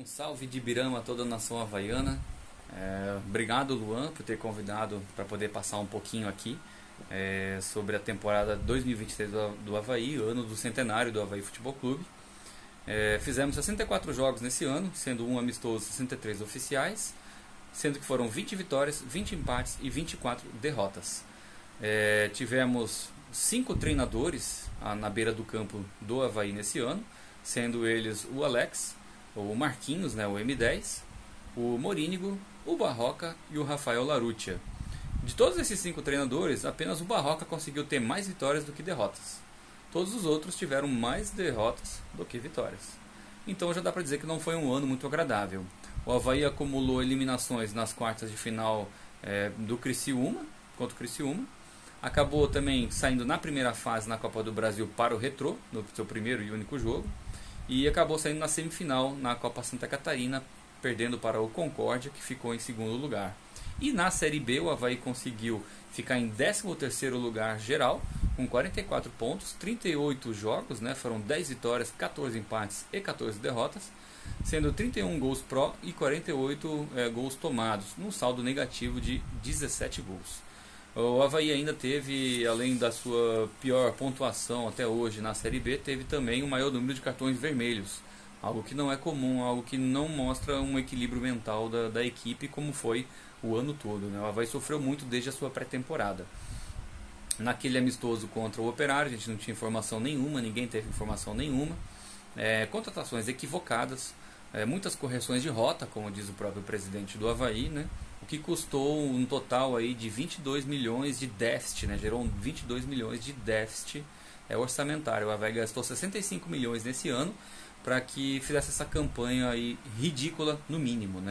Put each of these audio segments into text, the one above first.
Um salve de Ibirama a toda a nação havaiana. Obrigado, Luan, por ter convidado para poder passar um pouquinho aqui sobre a temporada 2023 do Avaí, ano do centenário do Avaí Futebol Clube. Fizemos 64 jogos nesse ano, sendo um amistoso, 63 oficiais, sendo que foram 20 vitórias, 20 empates e 24 derrotas. Tivemos 5 treinadores na beira do campo do Avaí nesse ano, sendo eles o Alex, o Marquinhos, o M10, o Morínigo, o Barroca e o Rafael Laruccia. De todos esses 5 treinadores, apenas o Barroca conseguiu ter mais vitórias do que derrotas. Todos os outros tiveram mais derrotas do que vitórias. Então já dá para dizer que não foi um ano muito agradável. O Avaí acumulou eliminações nas quartas de final do Criciúma, contra o Criciúma. Acabou também saindo na primeira fase na Copa do Brasil para o Retrô, no seu primeiro e único jogo. E acabou saindo na semifinal na Copa Santa Catarina, perdendo para o Concórdia, que ficou em segundo lugar. E na Série B o Avaí conseguiu ficar em 13º lugar geral, com 44 pontos, 38 jogos, foram 10 vitórias, 14 empates e 14 derrotas, sendo 31 gols pró e 48 gols tomados, num saldo negativo de 17 gols. O Avaí ainda teve, além da sua pior pontuação até hoje na Série B, teve também o maior número de cartões vermelhos, algo que não é comum, algo que não mostra um equilíbrio mental da equipe como foi o ano todo. O Avaí sofreu muito desde a sua pré-temporada. Naquele amistoso contra o Operário, a gente não tinha informação nenhuma, ninguém teve informação nenhuma. Contratações equivocadas, muitas correções de rota, como diz o próprio presidente do Avaí, o que custou um total aí de 22 milhões de déficit, gerou 22 milhões de déficit orçamentário. O Avaí gastou 65 milhões nesse ano para que fizesse essa campanha aí ridícula no mínimo,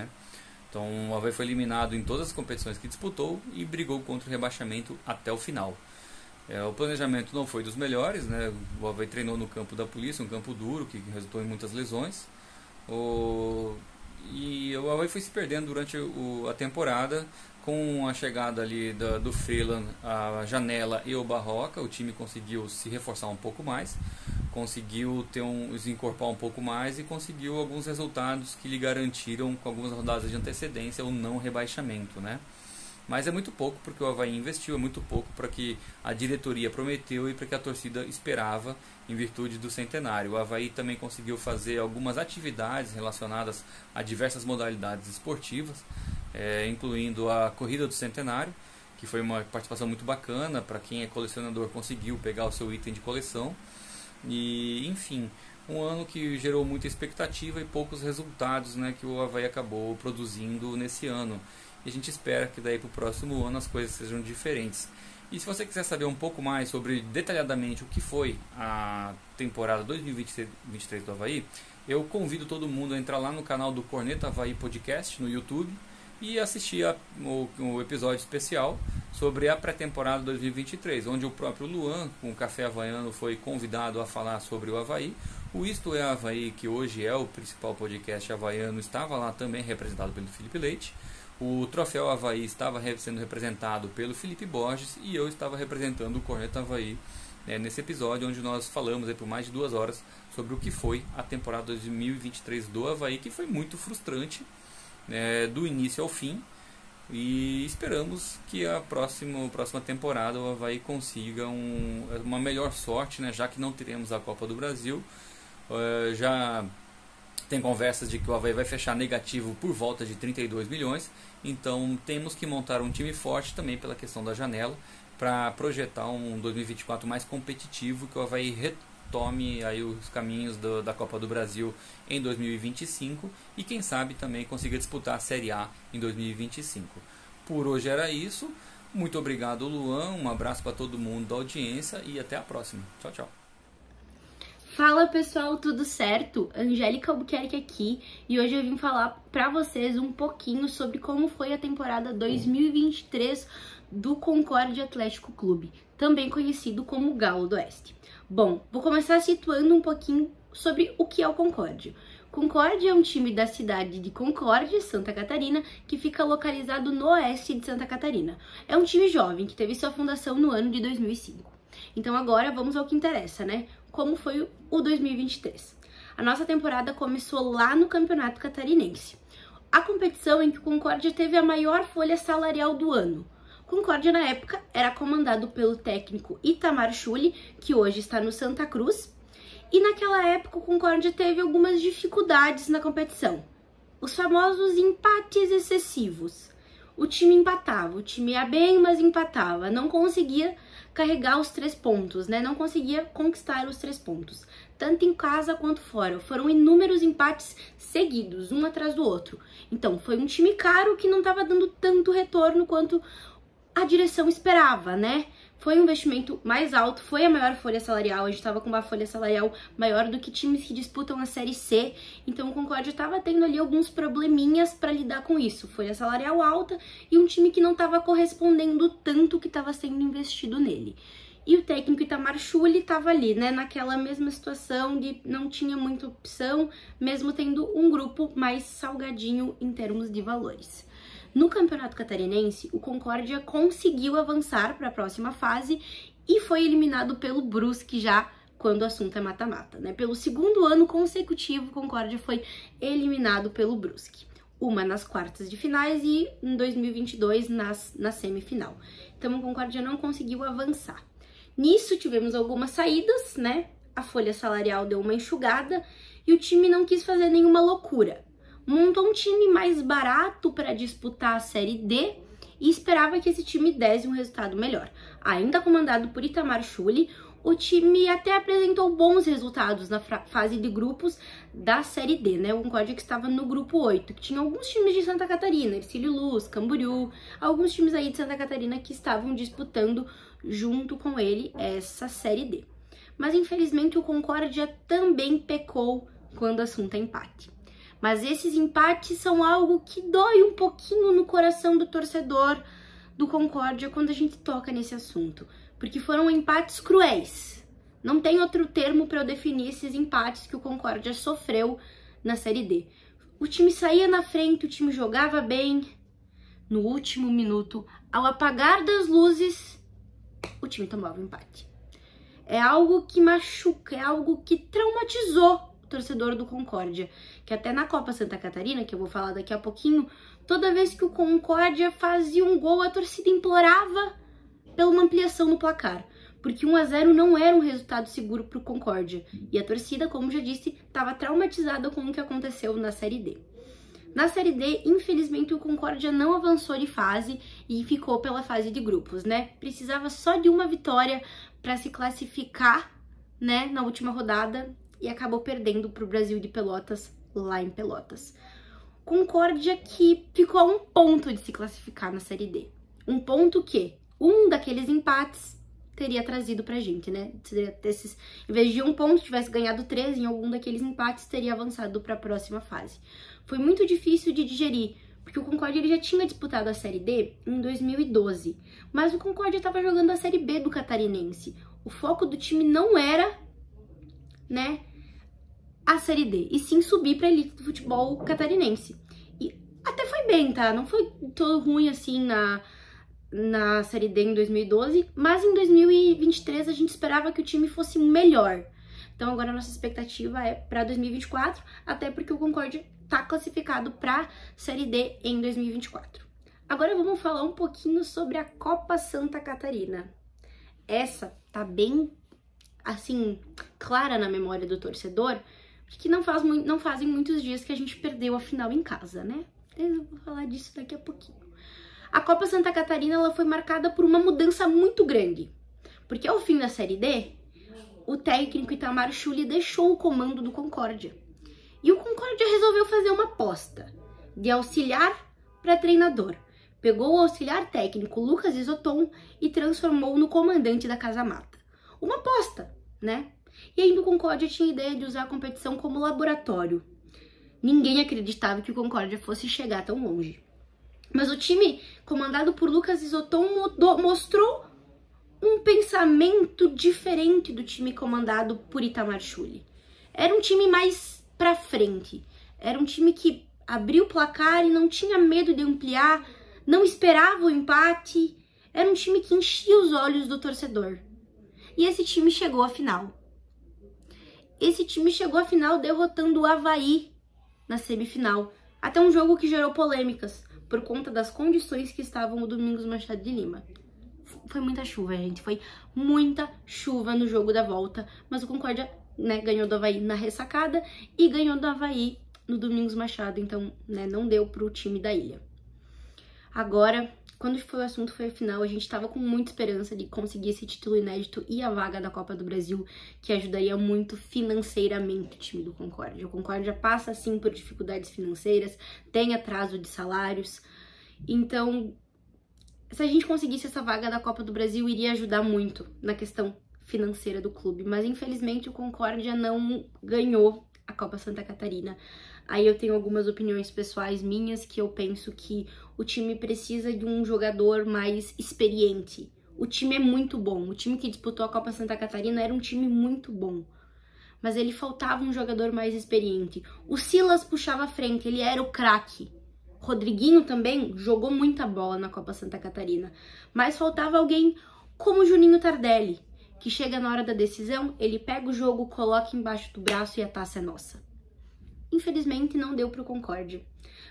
Então o Avaí foi eliminado em todas as competições que disputou e brigou contra o rebaixamento até o final. O planejamento não foi dos melhores, O Avaí treinou no campo da Polícia, um campo duro que resultou em muitas lesões. E o Avaí foi se perdendo durante a temporada. Com a chegada ali do Freeland, a Janela e o Barroca, o time conseguiu se reforçar um pouco mais, conseguiu se encorpar um pouco mais e conseguiu alguns resultados que lhe garantiram, com algumas rodadas de antecedência, o não rebaixamento, Mas é muito pouco porque o Avaí investiu, é muito pouco para que a diretoria prometeu e para que a torcida esperava em virtude do centenário. O Avaí também conseguiu fazer algumas atividades relacionadas a diversas modalidades esportivas, incluindo a Corrida do Centenário, que foi uma participação muito bacana para quem é colecionador, conseguiu pegar o seu item de coleção. E, enfim, um ano que gerou muita expectativa e poucos resultados que o Avaí acabou produzindo nesse ano. E a gente espera que daí para o próximo ano as coisas sejam diferentes. E se você quiser saber um pouco mais sobre detalhadamente o que foi a temporada 2023 do Avaí, eu convido todo mundo a entrar lá no canal do Corneta Avaí Podcast no YouTube e assistir o episódio especial sobre a pré-temporada 2023, onde o próprio Luan, com o Café Havaiano, foi convidado a falar sobre o Avaí. O Isto é Avaí, que hoje é o principal podcast havaiano, estava lá também representado pelo Felipe Leite. O Troféu Avaí estava sendo representado pelo Felipe Borges e eu estava representando o Corneta Avaí nesse episódio, onde nós falamos por mais de 2 horas sobre o que foi a temporada 2023 do Avaí, que foi muito frustrante, do início ao fim, e esperamos que a próxima temporada o Avaí consiga uma melhor sorte, já que não teremos a Copa do Brasil. Já tem conversas de que o Avaí vai fechar negativo por volta de 32 milhões, então temos que montar um time forte também pela questão da janela, para projetar um 2024 mais competitivo, que o Avaí retome aí os caminhos da Copa do Brasil em 2025 e quem sabe também consiga disputar a Série A em 2025. Por hoje era isso, muito obrigado, Luan, um abraço para todo mundo da audiência e até a próxima. Tchau, tchau. Fala pessoal, tudo certo? Angélica Albuquerque aqui e hoje eu vim falar pra vocês um pouquinho sobre como foi a temporada 2023 do Concórdia Atlético Clube, também conhecido como Galo do Oeste. Bom, vou começar situando um pouquinho sobre o que é o Concórdia. Concórdia é um time da cidade de Concórdia, Santa Catarina, que fica localizado no oeste de Santa Catarina. É um time jovem que teve sua fundação no ano de 2005. Então agora vamos ao que interessa, Como foi o 2023? A nossa temporada começou lá no Campeonato Catarinense. A competição em que o Concórdia teve a maior folha salarial do ano. O Concórdia, na época, era comandado pelo técnico Itamar Schulli, que hoje está no Santa Cruz. E naquela época o Concórdia teve algumas dificuldades na competição. Os famosos empates excessivos. O time empatava, o time ia bem, mas empatava. Não conseguia carregar os 3 pontos, né? Não conseguia conquistar os 3 pontos. Tanto em casa quanto fora. Foram inúmeros empates seguidos, um atrás do outro. Então, foi um time caro que não estava dando tanto retorno quanto a direção esperava, né? Foi um investimento mais alto, foi a maior folha salarial, a gente estava com uma folha salarial maior do que times que disputam a Série C, então o Concórdia estava tendo ali alguns probleminhas para lidar com isso, folha salarial alta e um time que não estava correspondendo tanto que estava sendo investido nele. E o técnico Itamar Schulli estava ali, né, naquela mesma situação de não tinha muita opção, mesmo tendo um grupo mais salgadinho em termos de valores. No Campeonato Catarinense, o Concórdia conseguiu avançar para a próxima fase e foi eliminado pelo Brusque já quando o assunto é mata-mata, né? Pelo segundo ano consecutivo, o Concórdia foi eliminado pelo Brusque. Uma nas quartas de finais e em 2022 na semifinal. Então o Concórdia não conseguiu avançar. Nisso tivemos algumas saídas, né? A folha salarial deu uma enxugada e o time não quis fazer nenhuma loucura. Montou um time mais barato para disputar a Série D e esperava que esse time desse um resultado melhor. Ainda comandado por Itamar Schulli, o time até apresentou bons resultados na fase de grupos da Série D, né? O Concórdia que estava no grupo 8, que tinha alguns times de Santa Catarina, Ercílio Luz, Camboriú, alguns times aí de Santa Catarina que estavam disputando junto com ele essa Série D. Mas infelizmente o Concórdia também pecou quando o assunto é empate. Mas esses empates são algo que dói um pouquinho no coração do torcedor do Concórdia quando a gente toca nesse assunto. Porque foram empates cruéis. Não tem outro termo para eu definir esses empates que o Concórdia sofreu na Série D. O time saía na frente, o time jogava bem. No último minuto, ao apagar das luzes, o time tomava o empate. É algo que machuca, é algo que traumatizou torcedor do Concórdia, que até na Copa Santa Catarina, que eu vou falar daqui a pouquinho, toda vez que o Concórdia fazia um gol, a torcida implorava pela uma ampliação no placar, porque 1-0 não era um resultado seguro para o Concórdia, e a torcida, como já disse, estava traumatizada com o que aconteceu na Série D. Na Série D, infelizmente, o Concórdia não avançou de fase e ficou pela fase de grupos, né? Precisava só de uma vitória para se classificar, né, na última rodada, e acabou perdendo para o Brasil de Pelotas, lá em Pelotas. Concórdia que ficou a um ponto de se classificar na Série D. Um ponto que um daqueles empates teria trazido pra gente, né? Em vez de um ponto, tivesse ganhado 3 em algum daqueles empates, teria avançado para a próxima fase. Foi muito difícil de digerir, porque o Concórdia ele já tinha disputado a Série D em 2012, mas o Concórdia estava jogando a Série B do Catarinense. O foco do time não era, né, a Série D, e sim subir para a elite do futebol catarinense. E até foi bem, tá? Não foi todo ruim assim na Série D em 2012, mas em 2023 a gente esperava que o time fosse melhor. Então agora a nossa expectativa é para 2024, até porque o Concórdia está classificado para Série D em 2024. Agora vamos falar um pouquinho sobre a Copa Santa Catarina. Essa tá bem, assim, clara na memória do torcedor, porque não fazem muitos dias que a gente perdeu a final em casa, né? Eu vou falar disso daqui a pouquinho. A Copa Santa Catarina ela foi marcada por uma mudança muito grande, porque ao fim da Série D, o técnico Itamar Schulli deixou o comando do Concórdia. E o Concórdia resolveu fazer uma aposta de auxiliar para treinador. Pegou o auxiliar técnico Lucas Isoton e transformou no comandante da Casa Mata. Uma aposta, né? E ainda o Concórdia tinha a ideia de usar a competição como laboratório. Ninguém acreditava que o Concórdia fosse chegar tão longe. Mas o time comandado por Lucas Isoton mostrou um pensamento diferente do time comandado por Itamar Schulli. Era um time mais pra frente. Era um time que abriu o placar e não tinha medo de ampliar, não esperava o empate. Era um time que enchia os olhos do torcedor. E esse time chegou à final. esse time chegou à final derrotando o Avaí na semifinal. Até um jogo que gerou polêmicas por conta das condições que estavam o Domingos Machado de Lima. Foi muita chuva, gente. Foi muita chuva no jogo da volta. Mas o Concórdia, né, ganhou do Avaí na ressacada e ganhou do Avaí no Domingos Machado. Então, né, não deu pro time da ilha. Agora, quando foi o assunto, foi a final, a gente tava com muita esperança de conseguir esse título inédito e a vaga da Copa do Brasil, que ajudaria muito financeiramente o time do Concórdia. O Concórdia passa, sim, por dificuldades financeiras, tem atraso de salários. Então, se a gente conseguisse essa vaga da Copa do Brasil, iria ajudar muito na questão financeira do clube. Mas, infelizmente, o Concórdia não ganhou a Copa Santa Catarina. Aí eu tenho algumas opiniões pessoais minhas que eu penso que o time precisa de um jogador mais experiente. O time é muito bom. O time que disputou a Copa Santa Catarina era um time muito bom. Mas ele faltava um jogador mais experiente. O Silas puxava a frente, ele era o craque. Rodriguinho também jogou muita bola na Copa Santa Catarina. Mas faltava alguém como o Juninho Tardelli, que chega na hora da decisão, ele pega o jogo, coloca embaixo do braço e a taça é nossa. Infelizmente não deu pro Concórdia.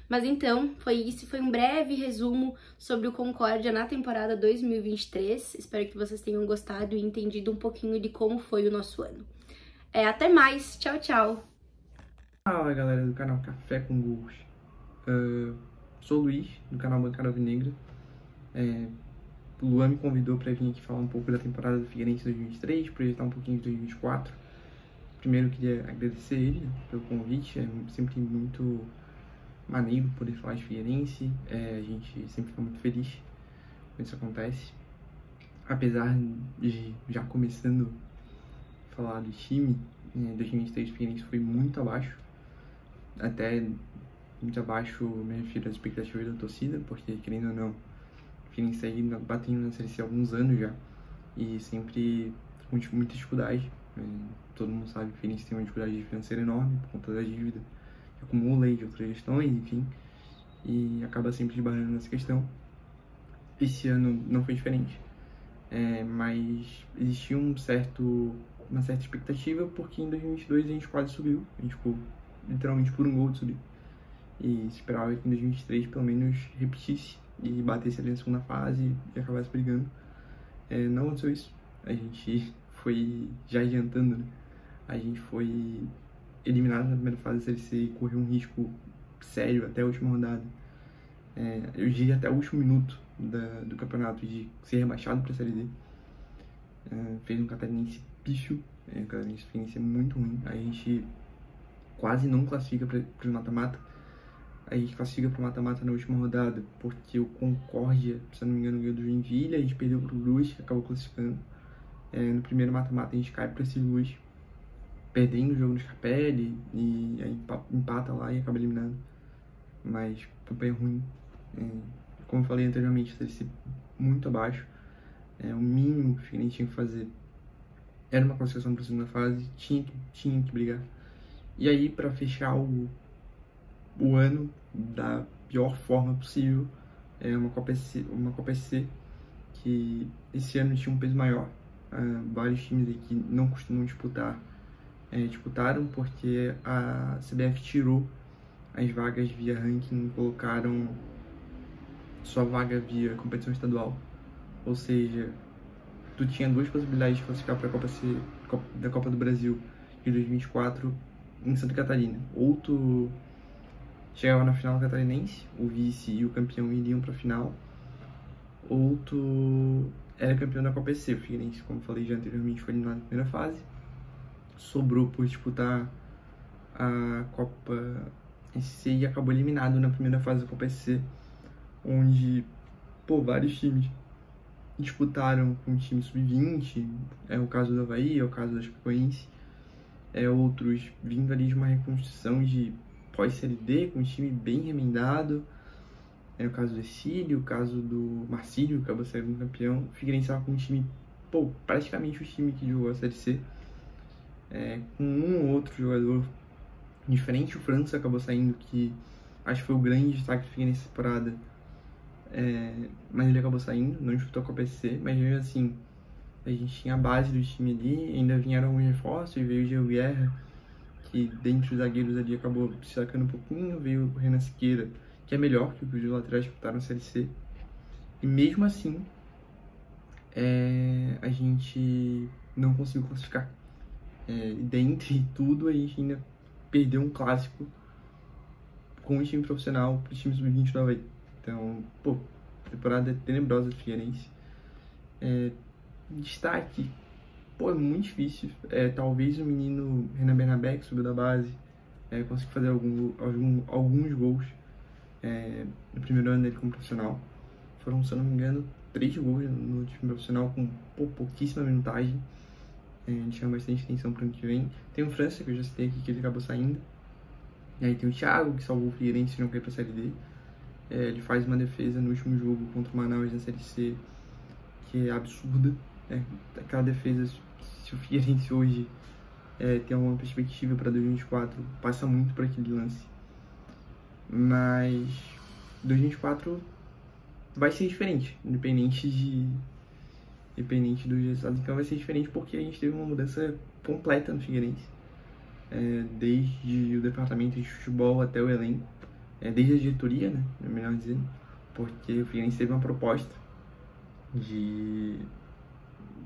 Mas então, foi isso, foi um breve resumo sobre o Concórdia na temporada 2023. Espero que vocês tenham gostado e entendido um pouquinho de como foi o nosso ano. Até mais, tchau, tchau! Fala galera do canal Café com Gols. Sou o Luiz, do canal Bancada Alvinegra. O Luan me convidou para vir aqui falar um pouco da temporada do Figueirense 2023, projetar um pouquinho de 2024. Primeiro, eu queria agradecer ele, né, pelo convite. É sempre muito maneiro poder falar de Figueirense. A gente sempre fica muito feliz quando isso acontece. Apesar de já começando a falar do time, 2023 o Figueirense foi muito abaixo. Até muito abaixo, me refiro às expectativas da torcida, porque, querendo ou não, o Figueirense aí batendo na Série C há alguns anos já. E sempre com muita dificuldade. Todo mundo sabe que o Figueirense tem uma dificuldade financeira enorme por conta da dívida que acumula e de outras gestões, enfim, e acaba sempre esbarrando nessa questão. Esse ano não foi diferente, mas existia uma certa expectativa, porque em 2022 a gente quase subiu, a gente ficou literalmente por um gol de subir, e se esperava que em 2023 pelo menos repetisse e batesse ali na segunda fase e acabasse brigando. Não aconteceu isso, a gente foi, já adiantando, né? A gente foi eliminado na primeira fase da Série C e correu um risco sério até a última rodada. Eu diria até o último minuto do campeonato de ser rebaixado para a Série D. Fez um catarinense pífio, o catarinense é muito ruim. A gente quase não classifica para o mata-mata. A gente classifica para o mata-mata na última rodada porque o Concórdia, se eu não me engano, ganhou do Joinville, a gente perdeu para o Luz, que acabou classificando. No primeiro mata-mata a gente cai para esse Luz, perdendo o jogo no Scarpelli, e aí empata lá e acaba eliminado. Mas campanha ruim. Como eu falei anteriormente, deve ser muito abaixo. O mínimo que o Figueirense tinha que fazer era uma classificação para a segunda fase, tinha que brigar. E aí, para fechar o ano da pior forma possível, uma Copa SC, que esse ano tinha um peso maior. Vários times aí que não costumam disputar, disputaram porque a CBF tirou as vagas via ranking, colocaram sua vaga via competição estadual. Ou seja, tu tinha duas possibilidades de classificar para a da Copa do Brasil de 2024 em Santa Catarina. Ou tu chegava na final catarinense, o vice e o campeão iriam para a final, ou tu era campeão da Copa SC. O Figueirense, como falei já anteriormente, foi eliminado na primeira fase, sobrou por disputar a Copa SC e acabou eliminado na primeira fase da Copa SC, onde vários times disputaram com o time sub-20, é o caso do Avaí, é o caso da Chapecoense, outros vindo ali de uma reconstrução de pós-Série D, com um time bem remendado. O caso do Exílio, o caso do Marcílio, que acabou saindo campeão. O Figueirense estava com um time, praticamente o time que jogou a Série C, com um ou outro jogador diferente. O França acabou saindo, que acho que foi o grande destaque do Figueirense nessa temporada, mas ele acabou saindo, não disputou a Copa SC, mas mesmo assim A gente tinha a base do time ali, ainda vieram alguns reforços, veio o Diego Guerra, que dentre os zagueiros ali acabou se destacando um pouquinho, veio o Renan Siqueira, que é melhor que os laterais que disputaram na Série C. E mesmo assim, a gente não conseguiu classificar. Dentre tudo, a gente ainda perdeu um clássico com o time profissional para o time sub-20 do Avaí. Então, temporada tenebrosa do Figueirense. Destaque, é muito difícil. Talvez o menino Renan Bernabé, que subiu da base, conseguiu fazer alguns gols no primeiro ano dele como profissional. Foram, se eu não me engano, 3 gols no time profissional com pouquíssima minutagem. A gente chama bastante atenção para o ano que vem. Tem o França, que eu já citei aqui, que ele acabou saindo. E aí tem o Thiago, que salvou o Figueirense e não caiu para a Série D. Ele faz uma defesa no último jogo contra o Manaus na Série C, que é absurda. Aquela defesa, se o Figueirense hoje tem alguma perspectiva para 2024, passa muito por aquele lance. Mas 2024 vai ser diferente, independente dos resultados. Então vai ser diferente porque a gente teve uma mudança completa no Figueirense, desde o departamento de futebol até o elenco, desde a diretoria, né, melhor dizendo, porque o Figueirense teve uma proposta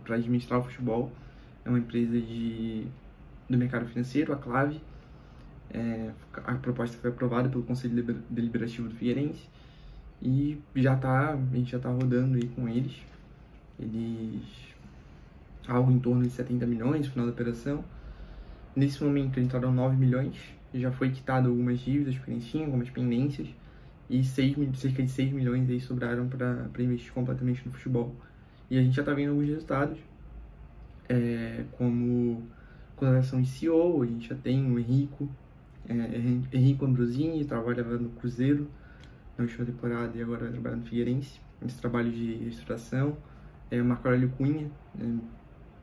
para administrar o futebol. É uma empresa do mercado financeiro, a Clave. A proposta foi aprovada pelo Conselho Deliberativo do Figueirense e a gente já está rodando aí com eles. Algo em torno de 70 milhões no final da operação. Nesse momento entraram 9 milhões, já foi quitado algumas dívidas que eles tinham, algumas pendências, e cerca de 6 milhões aí sobraram para investir completamente no futebol. E a gente já está vendo alguns resultados, como contratação de CEO. A gente já tem o Henrico Ambrosini, trabalhava no Cruzeiro na última temporada e agora vai trabalhar no Figueirense, nesse trabalho de reestruturação. O Marco Aurélio Cunha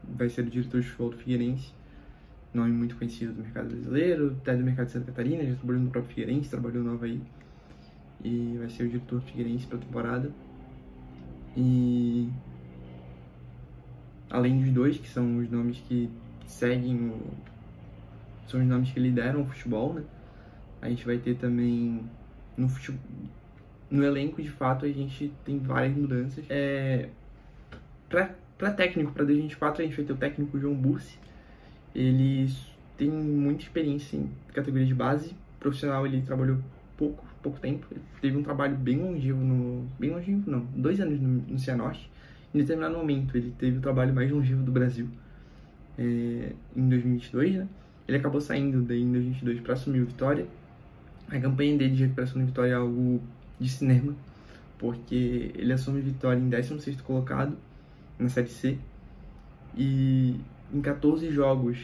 vai ser o diretor de futebol do Figueirense, nome muito conhecido do mercado brasileiro, até do mercado de Santa Catarina, já trabalhou no próprio Figueirense, trabalhou no Avaí, e vai ser o diretor do Figueirense para a temporada. E além dos dois, que são os nomes que seguem, são os nomes que lideram o futebol, né? A gente vai ter também no elenco, de fato, a gente tem várias mudanças. Para técnico, para 2024, a gente vai ter o técnico João Bursi. Ele tem muita experiência em categoria de base. Profissional, ele trabalhou pouco tempo. Ele teve um trabalho bem longevo 2 anos no Cianorte. Em determinado momento, ele teve o trabalho mais longevo do Brasil, em 2022, né? Ele acabou saindo daí em 2022 para assumir o Vitória. A campanha dele de recuperação do Vitória é algo de cinema, porque ele assume Vitória em 16º colocado na Série C, e em 14 jogos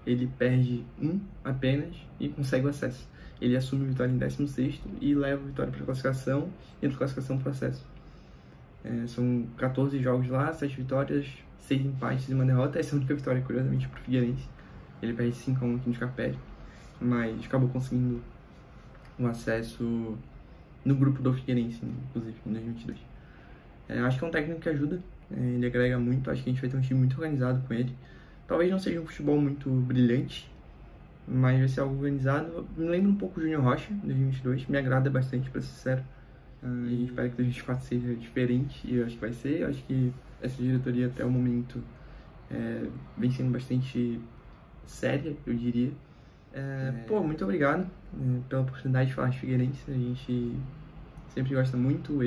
ele perde um apenas e consegue o acesso. Ele assume Vitória em 16º e leva o Vitória para a classificação, e da classificação para o acesso. São 14 jogos lá, 7 vitórias, 6 empates e 1 derrota. Essa é a única vitória, curiosamente, para o Figueirense. Ele perde 5-1 aqui no Scarpelli, mas acabou conseguindo um acesso no grupo do Figueirense, inclusive, em 2022. Acho que é um técnico que ajuda, ele agrega muito. Acho que a gente vai ter um time muito organizado com ele. Talvez não seja um futebol muito brilhante, mas vai ser algo organizado. Me lembra um pouco o Júnior Rocha, de 2022, me agrada bastante, para ser sincero. A gente espera que 2024 seja diferente, e eu acho que vai ser. Eu acho que essa diretoria, até o momento, vem sendo bastante séria, eu diria. Muito obrigado pela oportunidade de falar de Figueirense. A gente sempre gosta muito.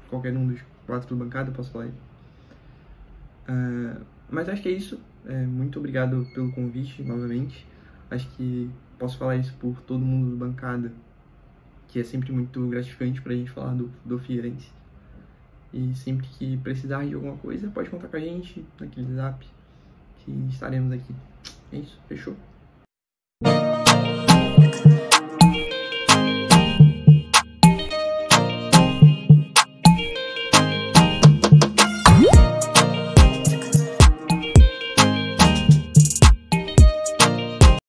Qualquer um dos 4 do bancada, eu posso falar. Mas acho que é isso. Muito obrigado pelo convite, novamente. Acho que posso falar isso por todo mundo do bancada, que é sempre muito gratificante pra gente falar do Figueirense. E sempre que precisar de alguma coisa, pode contar com a gente naquele zap, que estaremos aqui. É isso, fechou?